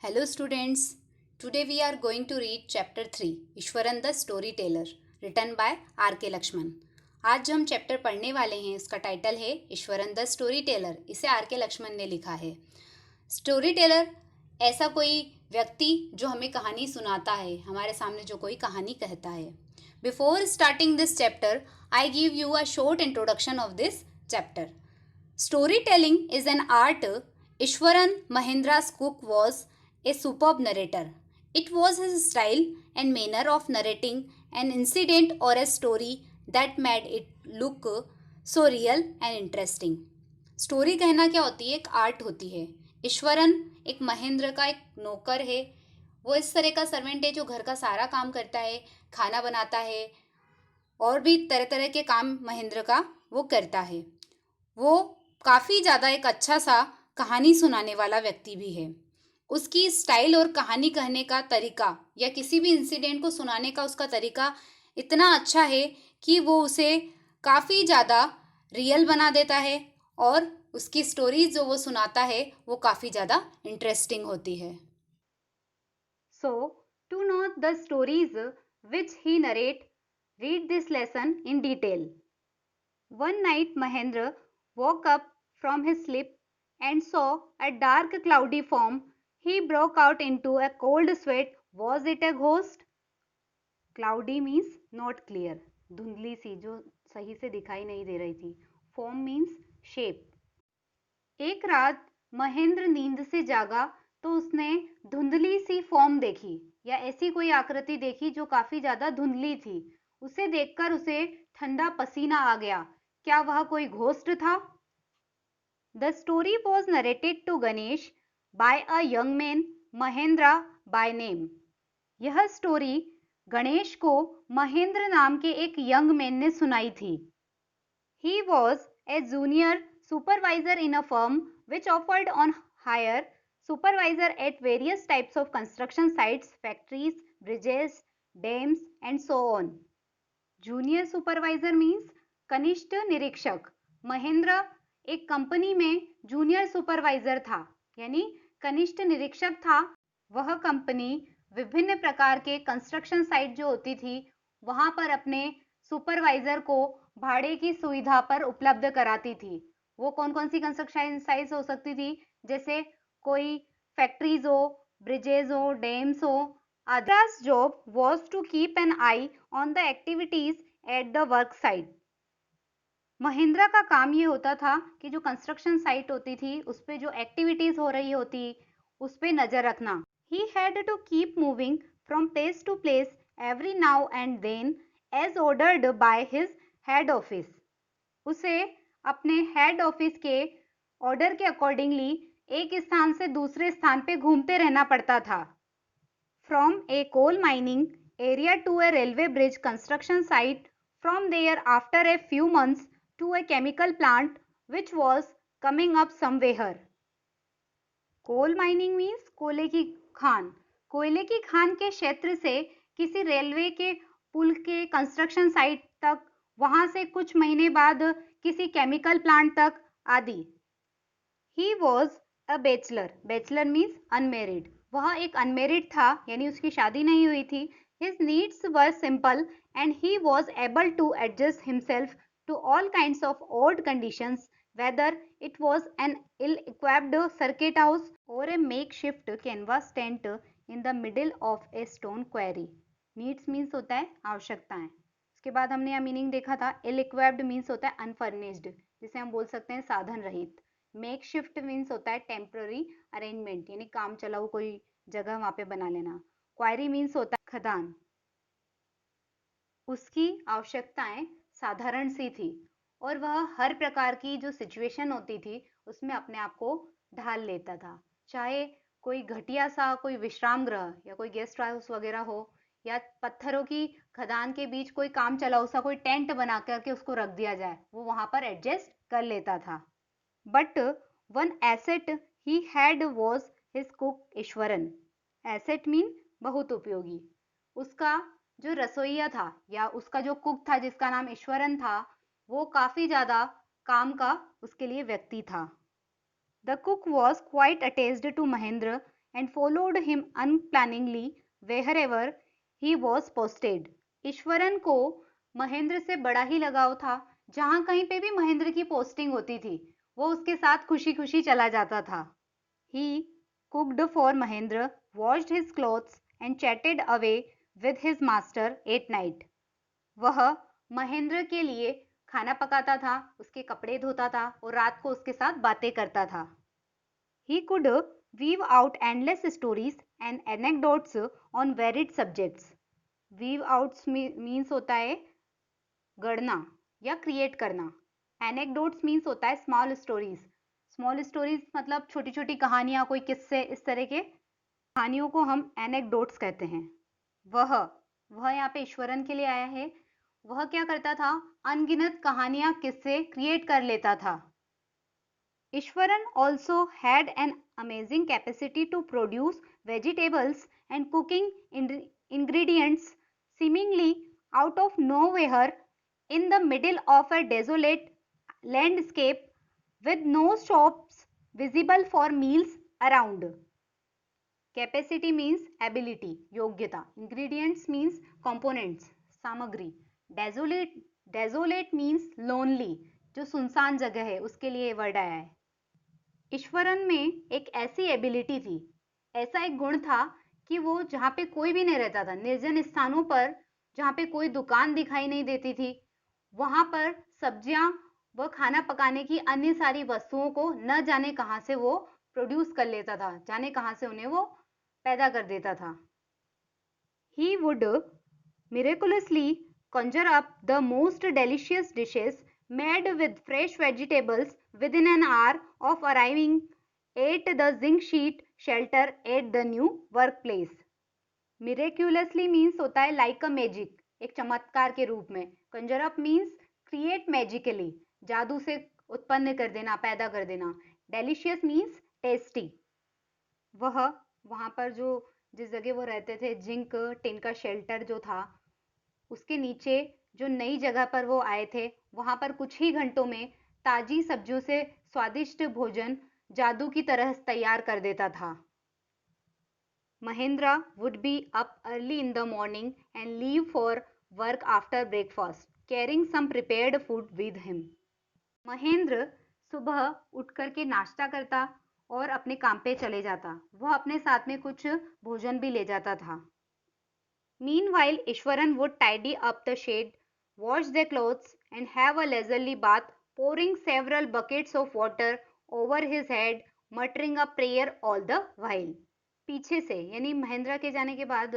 Hello students, today we are going to read chapter 3 Eswaran the storyteller written by R.K. Lakshman. आज जो हम chapter पढ़ने वाले हैं उसका टाइटल है ईश्वरन द स्टोरी टेलर। इसे R.K. लक्ष्मण ने लिखा है। स्टोरी टेलर ऐसा कोई व्यक्ति जो हमें कहानी सुनाता है, हमारे सामने जो कोई कहानी कहता है। Before starting this chapter I give you a short introduction of this chapter. Story telling is an art. Ishwaran Mahendra's cook was a superb narrator. It was his style and manner of narrating an incident or a story that made it look so real and interesting. Story कहना क्या होती है? एक art होती है। ईश्वरन एक महेंद्र का एक नौकर है। वो इस तरह का सर्वेंट है जो घर का सारा काम करता है, खाना बनाता है और भी तरह तरह के काम महेंद्र का वो करता है। वो काफ़ी ज़्यादा एक अच्छा सा कहानी सुनाने वाला व्यक्ति भी है। उसकी स्टाइल और कहानी कहने का तरीका या किसी भी इंसिडेंट को सुनाने का उसका तरीका इतना अच्छा है कि वो उसे काफ़ी ज़्यादा रियल बना देता है और उसकी स्टोरीज जो वो सुनाता है वो काफ़ी ज़्यादा इंटरेस्टिंग होती है। So, to know the stories which he narrate, read this lesson in detail. One night Mahendra woke up from his sleep and saw a dark cloudy form. He broke out into a cold sweat. Was it a ghost? Cloudy means not clear. धुंधली सी जो सही से दिखाई नहीं दे रही थी। Form means shape. एक रात महेंद्र नींद से जागा तो उसने धुंधली सी फॉर्म देखी या ऐसी कोई आकृति देखी जो काफी ज्यादा धुंधली थी। उसे देखकर उसे ठंडा पसीना आ गया। क्या वह कोई घोस्ट था? The story was narrated to Ganesh by a young man, Mahendra by name. यह स्टोरी गणेश को महेंद्र नाम के एक यंग मैन ने सुनाई थी। He was a junior supervisor in a firm which offered on hire supervisor at various types of construction sites, factories, bridges, dams and so on. Junior supervisor means कनिष्ठ निरीक्षक। महेंद्र एक कंपनी में junior supervisor था यानी कनिष्ठ निरीक्षक था। वह कंपनी विभिन्न प्रकार के कंस्ट्रक्शन साइट जो होती थी वहां पर अपने सुपरवाइजर को भाड़े की सुविधा पर उपलब्ध कराती थी। वो कौन कौन सी कंस्ट्रक्शन साइट्स हो सकती थी? जैसे कोई फैक्ट्रीज हो, ब्रिजेज हो, डैम्स हो। Adra's job was to keep an eye on the activities at the work site. Mahindra का काम ये होता था कि जो कंस्ट्रक्शन साइट होती थी उस पे जो एक्टिविटीज हो रही होती उस पे नजर रखना। He had to keep moving from place to place every now and then as ordered by his head office. उसे अपने हेड ऑफिस के ऑर्डर के अकॉर्डिंगली एक स्थान से दूसरे स्थान पे घूमते रहना पड़ता था। From a coal mining area to a railway bridge construction site, from there after a few months to a chemical plant which was coming up somewhere. Coal mining means कोयले की खान। कोयले की खान के क्षेत्र से किसी रेलवे के पुल के कंस्ट्रक्शन साइट तक, वहां से कुछ महीने बाद किसी केमिकल प्लांट तक आदि। He was a bachelor. Bachelor means unmarried. वह एक अनमेरिड था यानी उसकी शादी नहीं हुई थी। His needs were simple and he was able to adjust himself to all kinds of odd conditions, whether it was an ill-equipped circuit house or a makeshift canvas tent in the middle of a stone quarry. Needs means होता है आवश्यकताएं। उसके बाद हमने यह meaning देखा था ill-equipped means होता है अनफर्निश्ड, जिसे हम बोल सकते हैं साधन रहित। मेक शिफ्ट मीन्स होता है टेम्पररी अरेंजमेंट यानी काम चलाऊ कोई जगह वहां पे बना लेना। क्वायरी मीन्स होता है खदान। उसकी आवश्यकताएं साधारण सी थी और वह हर प्रकार की जो सिचुएशन होती थी उसमें अपने आप को ढाल लेता था। चाहे कोई घटिया सा कोई विश्राम गृह या कोई गेस्ट हाउस वगैरह हो या पत्थरों की खदान के बीच कोई काम चलाऊ सा कोई टेंट बना करके उसको रख दिया जाए, वो वहां पर एडजस्ट कर लेता था। But one asset he had was his cook Eswaran. Asset mean बहुत उपयोगी। उसका जो रसोइया था या उसका जो कुक था जिसका नाम ईश्वरन था वो काफी ज्यादा काम का उसके लिए व्यक्ति था। The cook was quite attached to Mahendra and followed him unplanningly wherever he was posted. Eswaran को महेंद्र से बड़ा ही लगाव था। जहां कहीं पे भी महेंद्र की पोस्टिंग होती थी वो उसके साथ खुशी खुशी चला जाता था। He cooked for Mahendra, washed his clothes and chatted away with his master at night. वह महेंद्र के लिए खाना पकाता था, उसके कपड़े धोता था और रात को उसके साथ बातें करता था। He could weave out endless stories and anecdotes on varied subjects. Weave out means होता है गढ़ना या क्रिएट करना। Anecdotes means होता है स्मॉल स्टोरीज। स्मॉल स्टोरीज मतलब छोटी छोटी कहानियां, कोई किस्से, इस तरह के कहानियों को हम एनेक्डोट्स कहते हैं। वह यहाँ पे ईश्वरन के लिए आया है। वह क्या करता था? अनगिनत कहानियां, किस्से क्रिएट कर लेता था। Eswaran also had an amazing capacity to produce vegetables and cooking ingredients seemingly out of nowhere in the middle of a desolate landscape with no shops visible for meals around. Capacity means ability, योग्यता. Ingredients means components, सामग्री. Desolate means lonely, जो सुनसान जगह है, उसके लिए ये word आया है। ईश्वरन में एक ऐसी एबिलिटी थी, ऐसा एक गुण था कि वो जहाँ पे कोई भी नहीं रहता था, निर्जन स्थानों पर जहाँ पे कोई दुकान दिखाई नहीं देती थी, वहां पर सब्जियां व खाना पकाने की अन्य सारी वस्तुओं को न जाने कहां से वो प्रोड्यूस कर लेता था, जाने कहां से उन्हें वो पैदा कर देता था। He would miraculously conjure up the most delicious dishes made with fresh vegetables within an hour of arriving at the zinc sheet shelter at the new workplace. Miraculously means होता है like a magic, एक चमत्कार के रूप में। conjure up means create magically, जादू से उत्पन्न कर देना, पैदा कर देना। delicious means tasty. वहां पर जो जिस जगह वो रहते थे, जिंक टिन का शेल्टर जो था, उसके नीचे जो नई जगह पर वो आए थे, वहां पर कुछ ही घंटों में ताजी सब्जियों से स्वादिष्ट भोजन जादू की तरह तैयार कर देता था। Mahendra would be up early in the morning and leave for work after breakfast, carrying some prepared food with him. Mahendra सुबह उठ करके नाश्ता करता और अपने काम पे चले जाता। वह अपने साथ में कुछ भोजन भी ले जाता था। Meanwhile, Ishwaran would tidy up the shed, wash their clothes, and have a leisurely bath, pouring several buckets of water over his head, muttering a prayer all the while. पीछे से यानी महेंद्र के जाने के बाद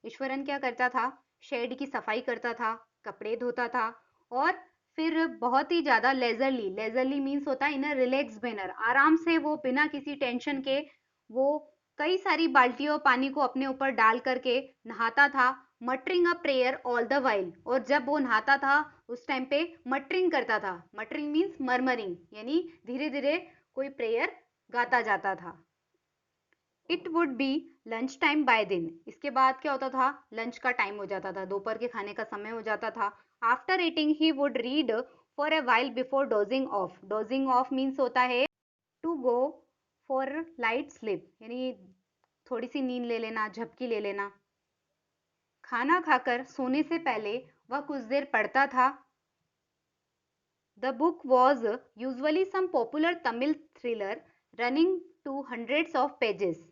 ईश्वरन क्या करता था? शेड की सफाई करता था, कपड़े धोता था और फिर बहुत ही ज्यादा लेजरली मीन्स होता है इन अ रिलैक्स मैनर, आराम से वो बिना किसी टेंशन के वो कई सारी बाल्टियों पानी को अपने ऊपर डाल करके नहाता था। Muttering a prayer all the while, और जब वो नहाता था उस टाइम पे मटरिंग करता था। मटरिंग मीन्स मरमरिंग, यानी धीरे धीरे कोई प्रेयर गाता जाता था। It would be lunch time by दिन, इसके बाद क्या होता था? लंच का टाइम हो जाता था, दोपहर के खाने का समय हो जाता था। After eating he would read for a while before dozing off. Dozing off means होता है to go for light sleep, यानी थोड़ी सी नींद ले लेना, झपकी ले लेना। खाना खाकर सोने से पहले वह कुछ देर पढ़ता था। The book was usually some popular Tamil thriller running to hundreds of pages.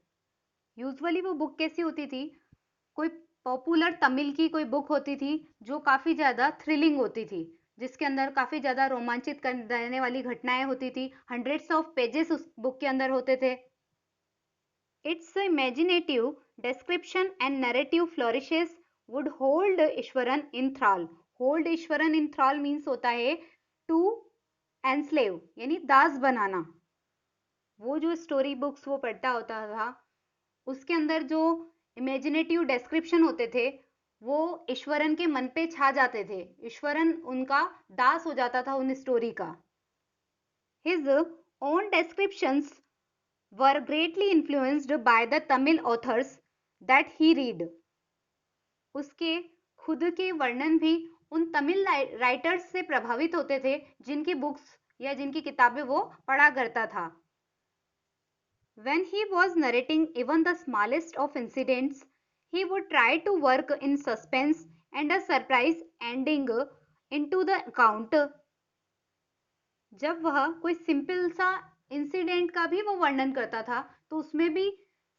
Usually वो बुक कैसी होती थी? कोई पॉपुलर तमिल की कोई बुक होती थी जो काफी ज्यादा थ्रिलिंग होती थी, जिसके अंदर काफी ज्यादा रोमांचित कर देने वाली घटनाएं होती थी। हंड्रेड्स ऑफ पेजेस उस बुक के अंदर होते थे। It's imaginative description and narrative flourishes would hold Eswaran in thrall. hold Eswaran in thrall means होता है to enslave, यानी दास बनाना। वो जो स्टोरी बुक्स वो पढ़ता होता था उसके अंदर जो इमेजिनेटिव डिस्क्रिप्शन होते थे वो ईश्वरन के मन पे छा जाते थे। ईश्वरन उनका दास हो जाता था उन स्टोरी का। His own descriptions were greatly influenced by the Tamil authors that he read. उसके खुद के वर्णन भी उन तमिल राइटर्स से प्रभावित होते थे जिनकी बुक्स या जिनकी किताबें वो पढ़ा करता था। When he was narrating even the smallest of incidents, he would try to work in suspense and a surprise ending into the account. जब वह कोई सिंपल सा इंसिडेंट का भी वो वर्णन करता था तो उसमें भी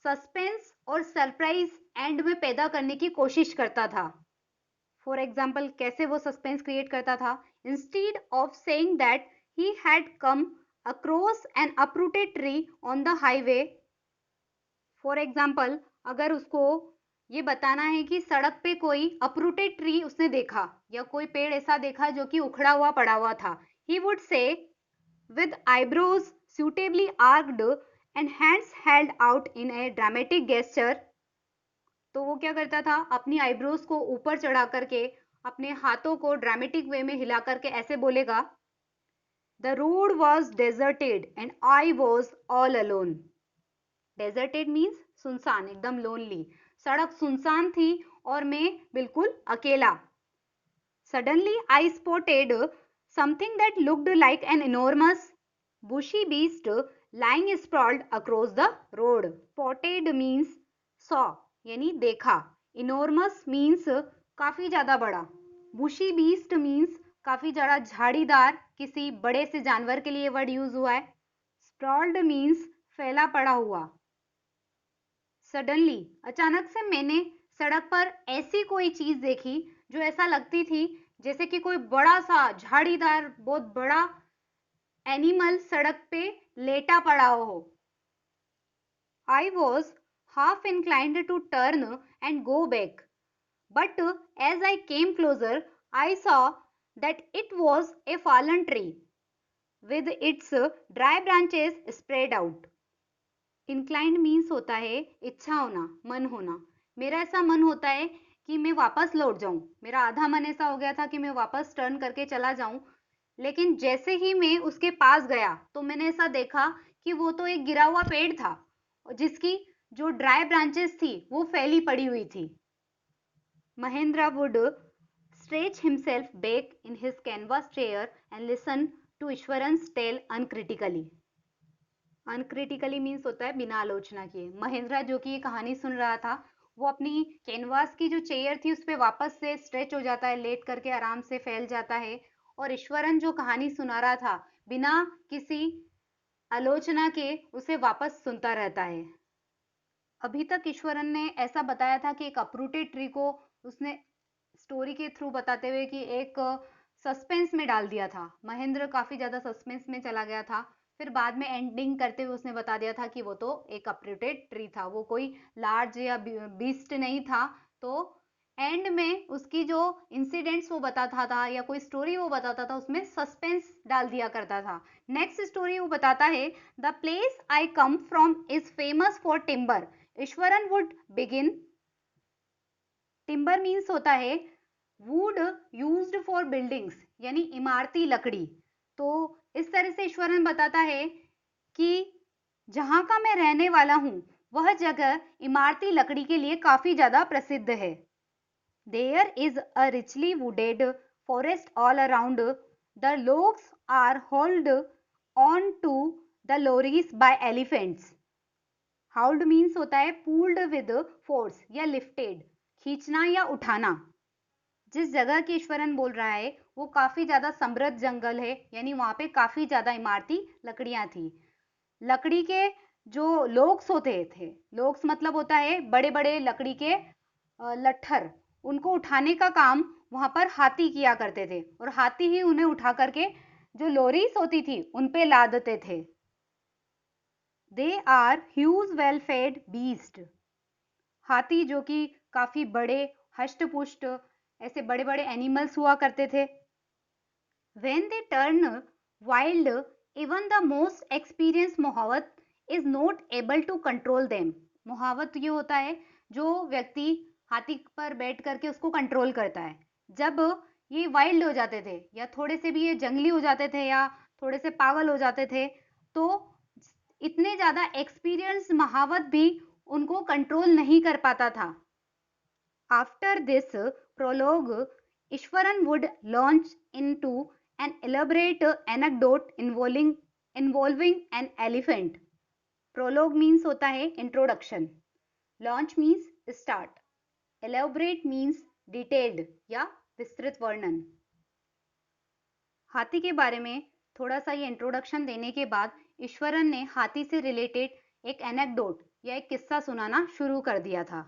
सस्पेंस और सरप्राइज एंड में पैदा करने की कोशिश करता था. फॉर एग्जाम्पल कैसे वो सस्पेंस क्रिएट करता था? Instead of saying that he had come across N uprooted tree on the highway. For example अगर उसको ये बताना है कि सड़क पे कोई अपरूटेड ट्री उसने देखा या कोई पेड़ ऐसा देखा जो कि उखड़ा हुआ पड़ा हुआ था, he would say with eyebrows suitably arched and hands held out in a dramatic gesture. तो वो क्या करता था? अपनी आईब्रोज को ऊपर चढ़ा करके अपने हाथों को ड्रामेटिक वे में हिला करके ऐसे बोलेगा, The road was deserted and I was all alone. Deserted means सुनसान, एकदम लोनली. सड़क सुनसान थी और मैं बिल्कुल अकेला. Suddenly I spotted something that looked like an enormous bushy beast lying sprawled across the road. Spotted means saw यानी देखा. Enormous means काफी ज्यादा बड़ा. Bushy beast means काफी ज्यादा झाड़ीदार किसी बड़े से जानवर के लिए वर्ड यूज हुआ है. Sprawled means फैला पड़ा हुआ. Suddenly अचानक से मैंने सड़क पर ऐसी कोई चीज देखी जो ऐसा लगती थी जैसे कि कोई बड़ा सा झाड़ीदार बहुत बड़ा एनिमल सड़क पे लेटा पड़ा हो. I was half inclined to turn and go back, but as I came closer, I saw that it was a fallen tree with its dry branches spread out. Inclined means होता है इच्छा होना, मन होना. मेरा ऐसा मन होता है कि मैं वापस लौट जाऊं. मेरा आधा मन ऐसा हो गया था कि मैं वापस टर्न करके चला जाऊं, लेकिन जैसे ही मैं उसके पास गया तो मैंने ऐसा देखा कि वो तो एक गिरा हुआ पेड़ था जिसकी जो ड्राई ब्रांचेस थी वो फैली पड़ी हुई थी. Mahendra would stretch himself back in his canvas chair and listen to Easwaran's tale uncritically. Uncritically means होता है बिना आलोचना किए. महेंद्र जो कि ये कहानी सुन रहा था वो अपनी कैनवास की जो चेयर थी उस पर वापस से स्ट्रेच हो जाता है, लेट करके आराम से फैल जाता है. और ईश्वरन जो कहानी सुना रहा था बिना किसी आलोचना के उसे वापस सुनता रहता है. अभी तक ईश्वरन ने ऐसा बताया था कि एक अपरूटेड ट्री को उसने स्टोरी के थ्रू बताते हुए कि एक सस्पेंस में डाल दिया था. महेंद्र काफी ज्यादा सस्पेंस में चला गया था. फिर बाद में एंडिंग करते हुए उसने बता दिया था कि वो तो एक अपरूटेड ट्री था, वो कोई लार्ज या बीस्ट नहीं था. तो एंड में उसकी जो इंसिडेंट्स वो बताता था या कोई स्टोरी वो बताता था उसमें सस्पेंस डाल दिया करता था. नेक्स्ट स्टोरी वो बताता है, the place I come from is famous for timber. Eswaran would begin. Timber means होता है वुड यूज्ड फॉर बिल्डिंग्स यानी इमारती लकड़ी. तो इस तरह से ईश्वरन बताता है कि जहां का मैं रहने वाला हूं वह जगह इमारती लकड़ी के लिए काफी ज्यादा प्रसिद्ध है. There is a richly wooded forest all around. The logs are hauled on to the lorries by elephants. Hauled means होता है पुल्ड विद फोर्स या लिफ्टेड, खींचना या उठाना. जिस जगह की ईश्वरन बोल रहा है वो काफी ज्यादा समृद्ध जंगल है यानी वहां पे काफी ज्यादा इमारती लकड़ियां थी. लकड़ी के जो लोग्स होते थे, लोग्स मतलब होता है बड़े बड़े लकड़ी के लट्ठर, उनको उठाने का काम वहां पर हाथी किया करते थे और हाथी ही उन्हें उठा करके जो लोरीज होती थी उन पे लादते थे. They are huge well fed beast. हाथी जो कि काफी बड़े हष्ट पुष्ट ऐसे बड़े बड़े एनिमल्स हुआ करते थे. When they turn wild, even the most experienced मोहावत is not able to control them. मोहावत ये होता है जो व्यक्ति हाथी पर बैठ करके उसको कंट्रोल करता है. जब ये वाइल्ड हो जाते थे या थोड़े से भी ये जंगली हो जाते थे या थोड़े से पागल हो जाते थे तो इतने ज्यादा एक्सपीरियंस महावत भी उनको कंट्रोल नहीं कर पाता था. After this prologue, Ishwaran would launch into an elaborate anecdote involving an elephant. Prologue means होता है introduction, launch means start, elaborate means detailed या विस्तृत वर्णन। हाथी के बारे में थोड़ा सा ये इंट्रोडक्शन देने के बाद ईश्वरन ने हाथी से रिलेटेड एक एनेक्डोट या एक किस्सा सुनाना शुरू कर दिया था।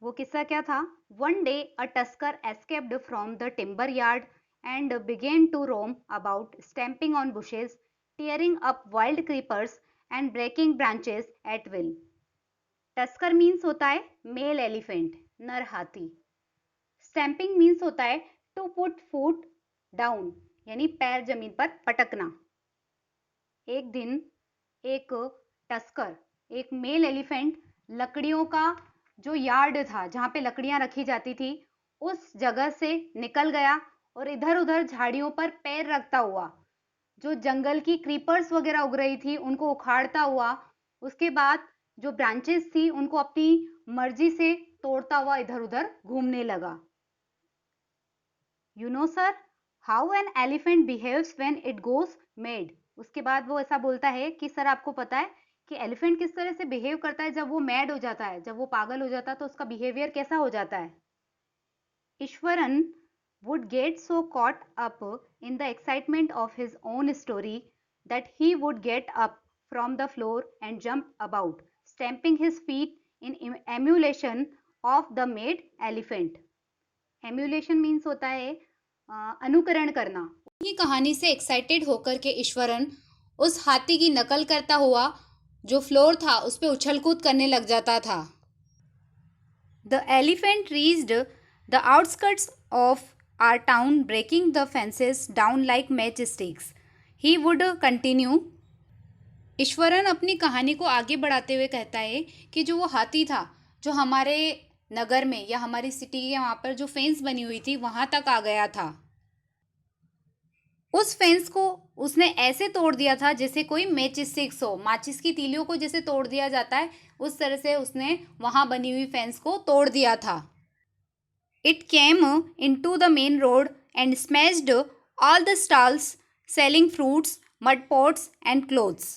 वो किस्सा क्या था? One day a tusker escaped from the timber yard and began to roam about, stamping on bushes, tearing up wild creepers and breaking branches at will. Tusker means होता है मेल एलिफेंट, नर हाथी। स्टैम्पिंग मीन्स होता है to put foot down, यानी पैर जमीन पर पटकना। एक दिन एक टस्कर, एक मेल एलिफेंट, लकड़ियों का जो यार्ड था जहां पे लकड़ियां रखी जाती थी उस जगह से निकल गया और इधर उधर झाड़ियों पर पैर रखता हुआ जो जंगल की क्रीपर्स वगैरह उग रही थी उनको उखाड़ता हुआ, उसके बाद जो ब्रांचेस थी उनको अपनी मर्जी से तोड़ता हुआ इधर उधर घूमने लगा। You know sir how an elephant behaves when it goes made. उसके बाद वो ऐसा बोलता है कि सर आपको पता है कि एलिफेंट किस तरह से बिहेव करता है जब वो मैड हो जाता है, जब वो पागल हो जाता है तो उसका बिहेवियर कैसा हो जाता है। Eswaran would get so caught up in the excitement of his own story that he would get up from the floor and jump about, stamping his feet in emulation of the made elephant. Emulation means होता है अनुकरण करना। ये कहानी से excited होकर के ईश्वरन उस हाथी की नकल करता हुआ जो फ्लोर था उस पे उछल कूद करने लग जाता था। The elephant reached the outskirts of our town, breaking the fences down like matchsticks. He would continue. Eswaran अपनी कहानी को आगे बढ़ाते हुए कहता है कि जो वो हाथी था जो हमारे नगर में या हमारी सिटी के वहाँ पर जो फेंस बनी हुई थी वहाँ तक आ गया था। उस फेंस को उसने ऐसे तोड़ दिया था जैसे कोई मैचस्टिक्स हो, माचिस की तीलियों को जैसे तोड़ दिया जाता है उस तरह से उसने वहाँ बनी हुई फेंस को तोड़ दिया था। It came into the main road and smashed all the stalls selling fruits, mud pots and clothes.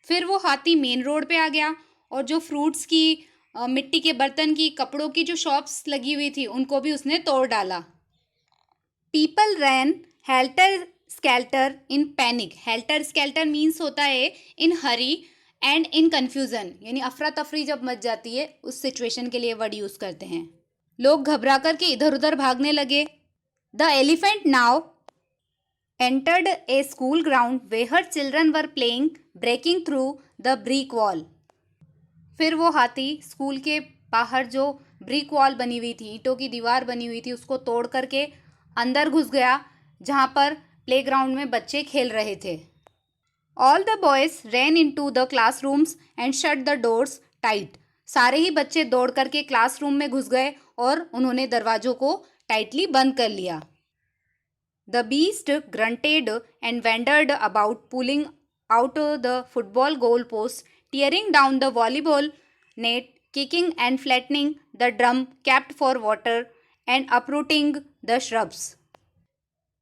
फिर वो हाथी मेन रोड पे आ गया और जो फ्रूट्स की मिट्टी के बर्तन की कपड़ों की जो शॉप्स लगी हुई थी उनको भी उसने तोड़ डाला। People ran helter skelter in panic. Helter skelter means होता है in hurry and in confusion, यानी अफरा तफरी जब मच जाती है उस सिचुएशन के लिए वर्ड यूज करते हैं। लोग घबरा करके इधर उधर भागने लगे। The elephant now entered a school ground where children were playing breaking through the brick wall. फिर वो हाथी स्कूल के बाहर जो ब्रिक वॉल बनी हुई थी, ईंटों की दीवार बनी हुई थी, उसको तोड़ करके अंदर घुस गया जहाँ पर प्लेग्राउंड में बच्चे खेल रहे थे। All the boys ran into the classrooms and shut the doors tight. सारे ही बच्चे दौड़ करके क्लासरूम में घुस गए और उन्होंने दरवाजों को टाइटली बंद कर लिया। The beast granted and wondered about, pulling out the football goal post, tearing down the volleyball net, kicking and flattening the drum kept for water and uprooting the shrubs.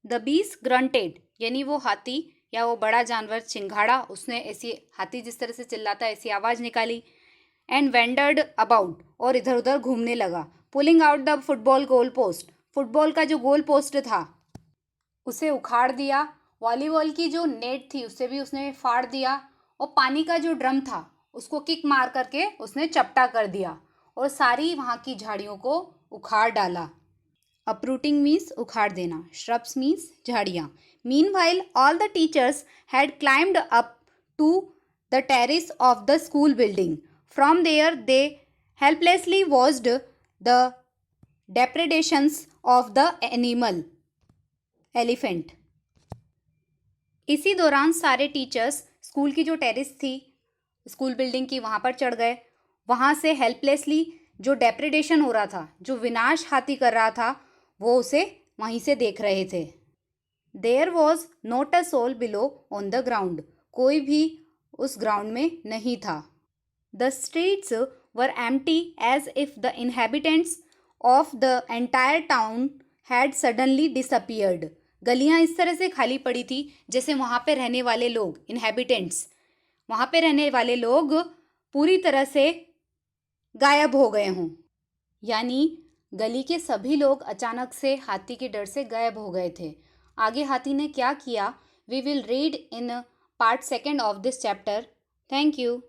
The beast granted यानी वो हाथी या वो बड़ा जानवर चिंगाड़ा, उसने ऐसी, हाथी जिस तरह से चिल्लाता है ऐसी आवाज़ निकाली। एंड वेंडर्ड अबाउट और इधर उधर घूमने लगा। Pulling out the football goal post, football का जो गोल पोस्ट था उसे उखाड़ दिया। वॉलीबॉल की जो नेट थी उससे भी उसने फाड़ दिया और पानी का जो ड्रम था उसको किक मार करके उसने चपटा कर दिया और सारी वहाँ की झाड़ियों को उखाड़ डाला। अपरूटिंग मीन्स उखाड़ देना, श्रब्स मीन्स झाड़ियाँ। Meanwhile all the teachers had climbed up to the terrace of the school building. From there they helplessly watched the depredations of the animal elephant. इसी दौरान सारे टीचर्स स्कूल की जो terrace थी school building की वहाँ पर चढ़ गए। वहाँ से हेल्पलेसली जो डेप्रेडेशन हो रहा था, जो विनाश हाथी कर रहा था, वो उसे वहीं से देख रहे थे। There was not a soul below on the ground. कोई भी उस ग्राउंड में नहीं था। The streets were empty as if the inhabitants of the entire town had suddenly disappeared. गलियां इस तरह से खाली पड़ी थी जैसे वहाँ पे रहने वाले लोग, inhabitants, वहाँ पे रहने वाले लोग पूरी तरह से गायब हो गए हों, यानी गली के सभी लोग अचानक से हाथी के डर से गायब हो गए थे। आगे हाथी ने क्या किया, we will read in part second of this chapter. Thank you.